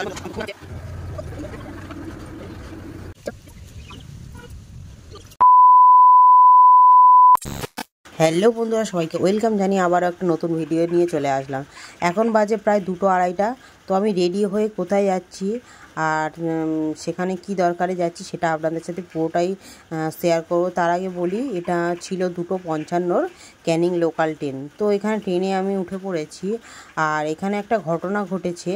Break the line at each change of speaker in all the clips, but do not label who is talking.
Hello বন্ধুরা, সবাইকে welcome জানিয়ে আবার একটা নতুন ভিডিও নিয়ে চলে আসলাম। এখন বাজে প্রায় 2-2:30। তো আমি রেডি হয়ে কোথায় যাচ্ছি আর সেখানে কি দরকারে যাচ্ছি সেটা আপনাদের সাথে পুরোটাই শেয়ার করব। তার আগে বলি, এটা ছিল 2:55 ক্যানিং লোকাল ট্রেন। তো এখানে ট্রেনে আমি উঠে পড়েছি আর এখানে একটা ঘটনা ঘটেছে।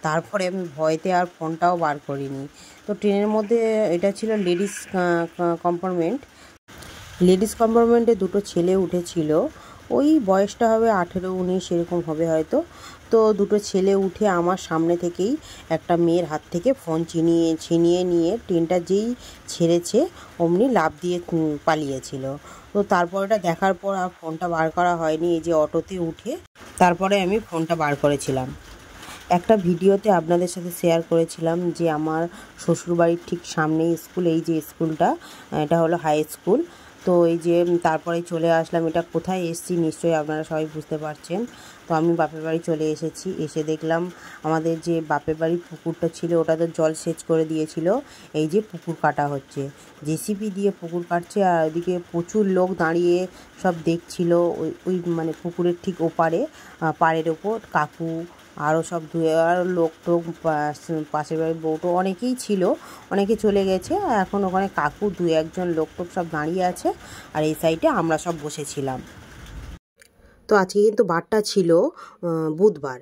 তারপরে আমি ভয়তে আর ফোনটাও বার করিনি। তো ট্রেনের মধ্যে এটা ছিল লেডিস কম্পার্টমেন্ট। লেডিস কম্পার্টমেন্টে দুটো ছেলে উঠেছিল। ওই বয়সটা হবে 18-19 এরকম হবে হয়তো। তো দুটো ছেলে উঠে আমার সামনে থেকেই একটা মেয়ের হাত থেকে ফোন ছিনিয়ে নিয়ে ট্রেনটা যেই ছেড়েছে অমনি লাফ দিয়ে পালিয়েছিল। তো তারপর এটা দেখার পর আর ফোনটা বার করা হয়নি। এই যে অটোতে উঠে তারপরে আমি ফোনটা বার করেছিলাম। একটা ভিডিওতে আপনাদের সাথে শেয়ার করেছিলাম যে আমার শ্বশুরবাড়ির ঠিক সামনেই স্কুল, এই যে স্কুলটা, এটা হলো হাই স্কুল। তো এই যে তারপরে চলে আসলাম। এটা কোথায় এসেছি নিশ্চয়ই আপনারা সবাই বুঝতে পারছেন। তো আমি বাপের বাড়ি চলে এসেছি। এসে দেখলাম আমাদের যে বাপের বাড়ির পুকুরটা ছিল ওটা তো জল সেচ করে দিয়েছিল। এই যে পুকুর কাটা হচ্ছে, জেসিপি দিয়ে পুকুর কাটছে। আর ওইদিকে প্রচুর লোক দাঁড়িয়ে সব দেখছিল। ওই মানে পুকুরের ঠিক ওপারে, পাড়ের ওপর কাকু আরও সব আর লোক টোক, পাশের বাড়ির বউটো অনেকেই ছিল। অনেকে চলে গেছে, এখন ওখানে কাকু 2-1 লোক টোক সব দাঁড়িয়ে আছে। আর এই সাইডে আমরা সব বসেছিলাম। তো আজকে কিন্তু বারটা ছিল বুধবার।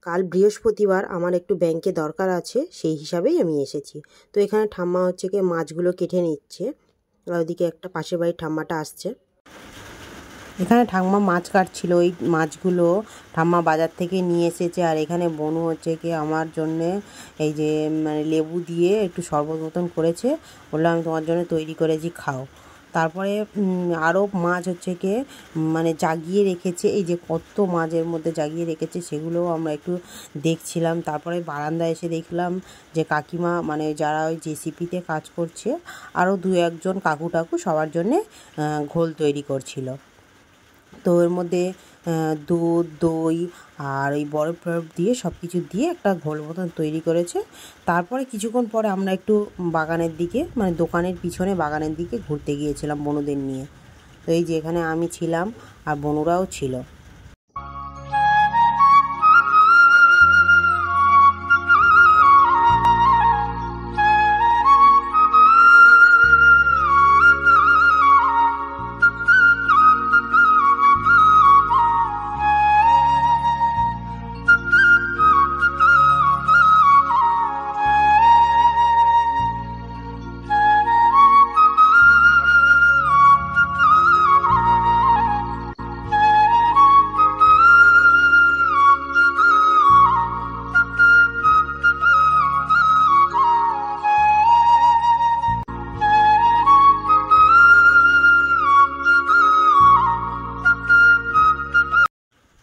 কাল বৃহস্পতিবার আমার একটু ব্যাংকে দরকার আছে, সেই হিসাবেই আমি এসেছি। তো এখানে ঠাম্মা হচ্ছে কি মাছগুলো কেটে নিচ্ছে। আর ওইদিকে একটা পাশের বাড়ির ঠাম্মাটা আসছে। এখানে ঠাম্মা মাছ কাটছিল। ওই মাছগুলো ঠাম্মা বাজার থেকে নিয়ে এসেছে। আর এখানে বনু হচ্ছে কি আমার জন্যে এই যে মানে লেবু দিয়ে একটু শরবত মতন করেছে। বললাম আমি তোমার জন্য তৈরি করেছি, খাও। তারপরে আরও মাছ হচ্ছে কি মানে জাগিয়ে রেখেছে। এই যে কত মাছের মধ্যে জাগিয়ে রেখেছে সেগুলোও আমরা একটু দেখছিলাম। তারপরে বারান্দায় এসে দেখলাম যে কাকিমা মানে যারা ওই জেসিপিতে কাজ করছে আরও 2-1 কাকু টাকু সবার জন্যে ঘোল তৈরি করছিল। তো এর মধ্যে দুধ, দই আর ওই বরফ টরফ দিয়ে সব কিছু দিয়ে একটা ঘোল মতন তৈরি করেছে। তারপরে কিছুক্ষণ পরে আমরা একটু বাগানের দিকে মানে দোকানের পিছনে বাগানের দিকে ঘুরতে গিয়েছিলাম বনুদের নিয়ে। তো এই যে এখানে আমি ছিলাম আর বনুরাও ছিল।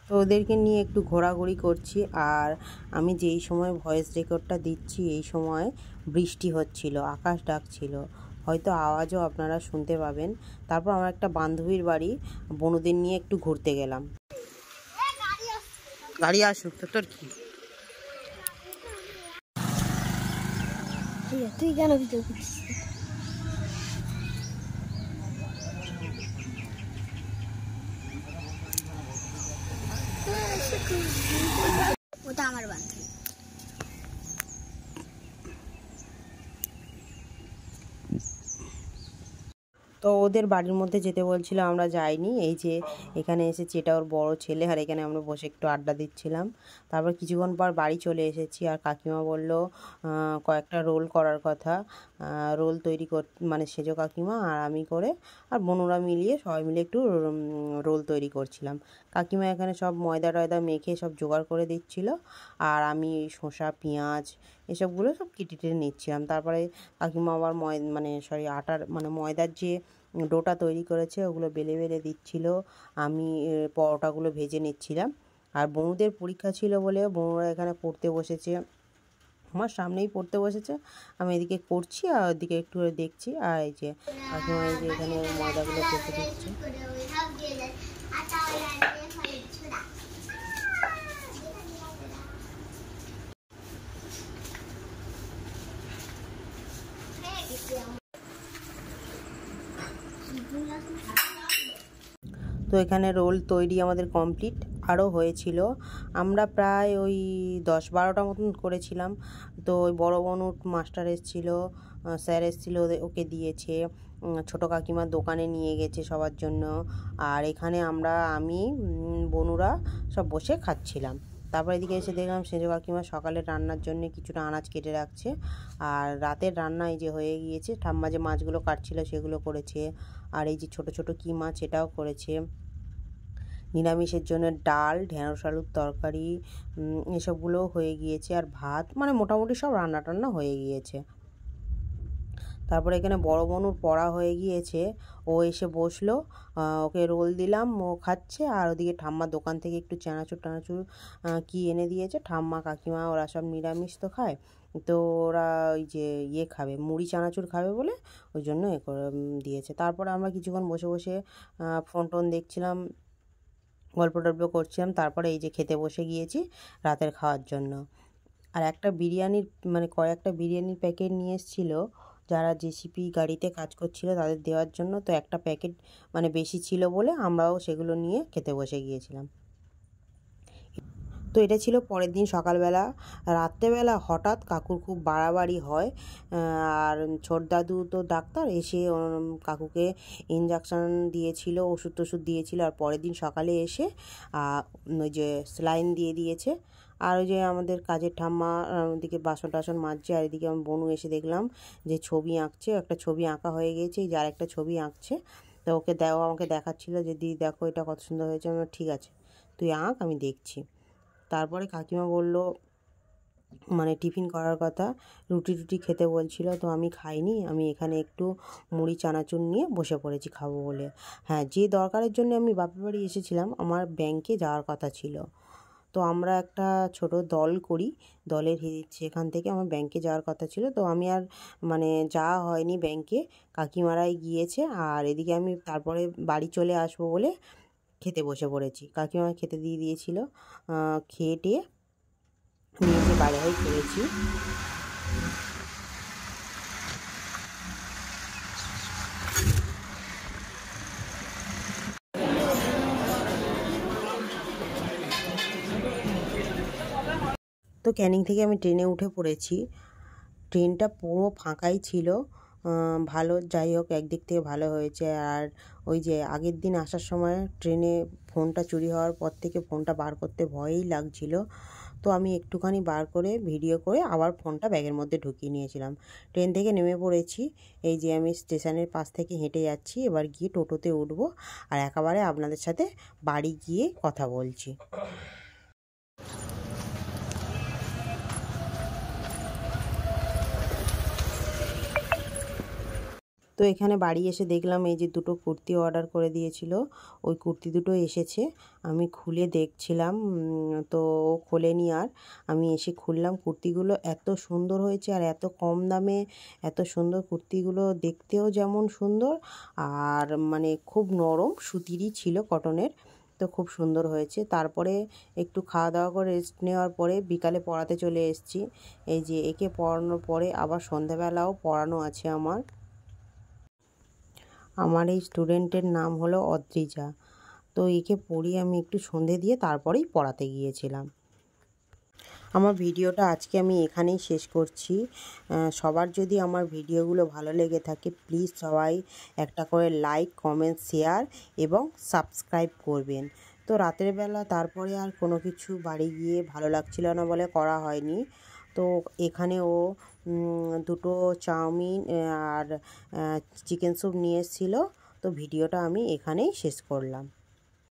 তো ওদেরকে নিয়ে একটু ঘোরাঘুরি করছি। আর আমি যেই সময় ভয়েস রেকর্ডটা দিচ্ছি এই সময় বৃষ্টি হচ্ছিল, আকাশ ডাকছিল, হয়তো আওয়াজও আপনারা শুনতে পাবেন। তারপর আমার একটা বান্ধবীর বাড়ি, বনুদের নিয়ে একটু ঘুরতে গেলাম। গাড়ি আসুক তো, তোর কি?
তুই কেন ভিডিও করছিস? ওটা আমার বান্ধবী।
তো ওদের বাড়ির মধ্যে যেতে বলছিল, আমরা যাইনি। এই যে এখানে এসেছি, এটা ওর বড় ছেলে। আর এখানে আমরা বসে একটু আড্ডা দিচ্ছিলাম। তারপর কিছুক্ষণ পর বাড়ি চলে এসেছি। আর কাকিমা বলল কয়েকটা রোল করার কথা। রোল তৈরি মানে সেজো কাকিমা আর আমি করে আর বনুরা মিলিয়ে সবাই মিলে একটু রোল তৈরি করছিলাম। কাকিমা এখানে সব ময়দা টয়দা মেখে সব জোগাড় করে দিচ্ছিল। আর আমি শসা, পেঁয়াজ এসবগুলো সব কেটে নিচ্ছিলাম। তারপরে কাকিমা আবার আটার মানে ময়দার যে ডোটা তৈরি করেছে ওগুলো বেলে বেলে দিচ্ছিল। আমি পরোটাগুলো ভেজে নিচ্ছিলাম। আর বনুদের পরীক্ষা ছিল বলে বনুরা এখানে পড়তে বসেছে, আমার সামনেই পড়তে বসেছে। আমি এদিকে করছি আর ওদিকে একটু দেখছি। আর এই যে কাকিমা এই যে এখানে ময়দাগুলো কেটে দিচ্ছে। এখানে রোল তৈরি আমাদের কমপ্লিট, আরও হয়েছিল। আমরা প্রায় ওই 10-12টা মতন করেছিলাম। তো ওই বড় বনুর মাস্টার এসেছিলো, স্যার এসেছিলো, ওকে দিয়েছে। ছোটো কাকিমার দোকানে নিয়ে গেছে সবার জন্য। আর এখানে আমি বনুরা সব বসে খাচ্ছিলাম। তারপর এদিকে এসে দেখলাম সেজ কাকিমা সকালের রান্নার জন্য কিছুটা আনাজ কেটে রাখছে। আর রাতের রান্না এই যে হয়ে গিয়েছে, ঠাম্মা যে মাছগুলো কাটছিল সেগুলো করেছে। আর এই যে ছোট ছোট কী মাছ এটাও করেছে। নিরামিষের জন্য ডাল, ঢেঁড়স আলুর তরকারি, এসবগুলোও হয়ে গিয়েছে। আর ভাত, মানে মোটামুটি সব রান্না টান্না হয়ে গিয়েছে। তারপরে এখানে বড় বনুর পড়া হয়ে গিয়েছে, ও এসে বসলো, ওকে রোল দিলাম, ও খাচ্ছে। আর ওদিকে ঠাম্মার দোকান থেকে একটু চানাচুর টানাচুর কি এনে দিয়েছে। ঠাম্মা কাকিমা ওরা সব নিরামিষ তো খায়, তো ওরা ওই যে খাবে, মুড়ি চানাচুর খাবে বলে ওই জন্য করে দিয়েছে। তারপরে আমরা কিছুক্ষণ বসে বসে ফোন টোন দেখছিলাম, গল্প টল্প করছিলাম। তারপরে এই যে খেতে বসে গিয়েছি রাতের খাওয়ার জন্য। আর একটা বিরিয়ানির, মানে কয়েকটা বিরিয়ানির প্যাকেট নিয়ে এসেছিলো যারা জেসিপি গাড়িতে কাজ করছিল তাদের দেওয়ার জন্য। তো একটা প্যাকেট মানে বেশি ছিল বলে আমরাও সেগুলো নিয়ে খেতে বসে গিয়েছিলাম। তো এটা ছিল পরের দিন সকালবেলা। রাত্রেবেলা হঠাৎ কাকুর খুব বাড়াবাড়ি হয়। আর ছোট দাদু তো ডাক্তার, এসে কাকুকে ইঞ্জেকশান দিয়েছিল, ওষুধ টষুধ দিয়েছিল। আর পরের দিন সকালে এসে ওই যে স্যালাইন দিয়ে দিয়েছে। আর ওই যে আমাদের কাজের ঠাম্মা ওদিকে বাসন টাসন মাজছে। আর এদিকে আমার বোনু এসে দেখলাম যে ছবি আঁকছে, একটা ছবি আঁকা হয়ে গিয়েছে, এই যে আরেকটা ছবি আঁকছে। তো ওকে আমাকে দেখাচ্ছিল যে দিদি দেখো এটা কত সুন্দর হয়েছে। আমার ঠিক আছে, তুই আঁক, আমি দেখছি। তারপরে কাকিমা বলল মানে টিফিন করার কথা, রুটি টুটি খেতে বলছিল। তো আমি খাইনি, আমি এখানে একটু মুড়ি চানাচুর নিয়ে বসে পড়েছি খাবো বলে। হ্যাঁ, যে দরকারের জন্য আমি বাপের বাড়ি এসেছিলাম, আমার ব্যাংকে যাওয়ার কথা ছিল। তো আমরা একটা ছোট দল করি, দলের সেখান থেকে আমার ব্যাংকে যাওয়ার কথা ছিল। তো আমি আর মানে যাওয়া হয়নি ব্যাংকে, কাকিমারাই গিয়েছে। আর এদিকে আমি তারপরে বাড়ি চলে আসবো বলে খেতে বসে পড়েছি। কাকিমা খেতে দিয়ে দিয়েছিল, খেয়ে টেয়ে নিয়ে যে বাড়ি হয়ে খেয়েছি। তো ক্যানিং থেকে আমি ট্রেনে উঠে পড়েছি। ট্রেনটা পুরো ফাঁকাই ছিল, ভালো, যাই হোক একদিক থেকে ভালো হয়েছে। আর ওই যে আগের দিন আসার সময় ট্রেনে ফোনটা চুরি হওয়ার পর থেকে ফোনটা বার করতে ভয়ই লাগছিল। তো আমি একটুখানি বার করে ভিডিও করে আবার ফোনটা ব্যাগের মধ্যে ঢুকিয়ে নিয়েছিলাম। ট্রেন থেকে নেমে পড়েছি, এই যে আমি স্টেশনের পাশ থেকে হেঁটে যাচ্ছি। এবার গিয়ে টোটোতে উঠবো আর একেবারে আপনাদের সাথে বাড়ি গিয়ে কথা বলছি। তো এখানে বাড়ি এসে দেখলাম এই যে দুটো কুর্তি অর্ডার করে দিয়েছিল, ওই কুর্তি দুটো এসেছে। আমি খুলে দেখছিলাম, তো ও খোলেনি। আর আমি এসে খুললাম, কুর্তিগুলো এত সুন্দর হয়েছে আর এত কম দামে এত সুন্দর কুর্তিগুলো, দেখতেও যেমন সুন্দর আর মানে খুব নরম, সুতিরই ছিল, কটনের। তো খুব সুন্দর হয়েছে। তারপরে একটু খাওয়া দাওয়া করে রেস্ট নেওয়ার পরে বিকালে পড়াতে চলে এসেছি। এই যে একে পড়ানোর পরে আবার সন্ধ্যাবেলাও পড়ানো আছে আমার। আমার এই স্টুডেন্টের নাম হলো অদ্রিজা। তো একে পড়িয়ে আমি একটু সন্ধে দিয়ে তারপরেই পড়াতে গিয়েছিলাম। আমার ভিডিওটা আজকে আমি এখানেই শেষ করছি। সবার যদি আমার ভিডিওগুলো ভালো লেগে থাকে, প্লিজ সবাই একটা করে লাইক, কমেন্ট, শেয়ার এবং সাবস্ক্রাইব করবেন। তো রাতের বেলা তারপরে আর কোনো কিছু বাড়ি গিয়ে ভালো লাগছিল না বলে করা হয়নি। তো এখানে ও দুটো চাউমিন আর চিকেন স্যুপ নিয়ে এসেছিলো। তো ভিডিওটা আমি এখানেই শেষ করলাম।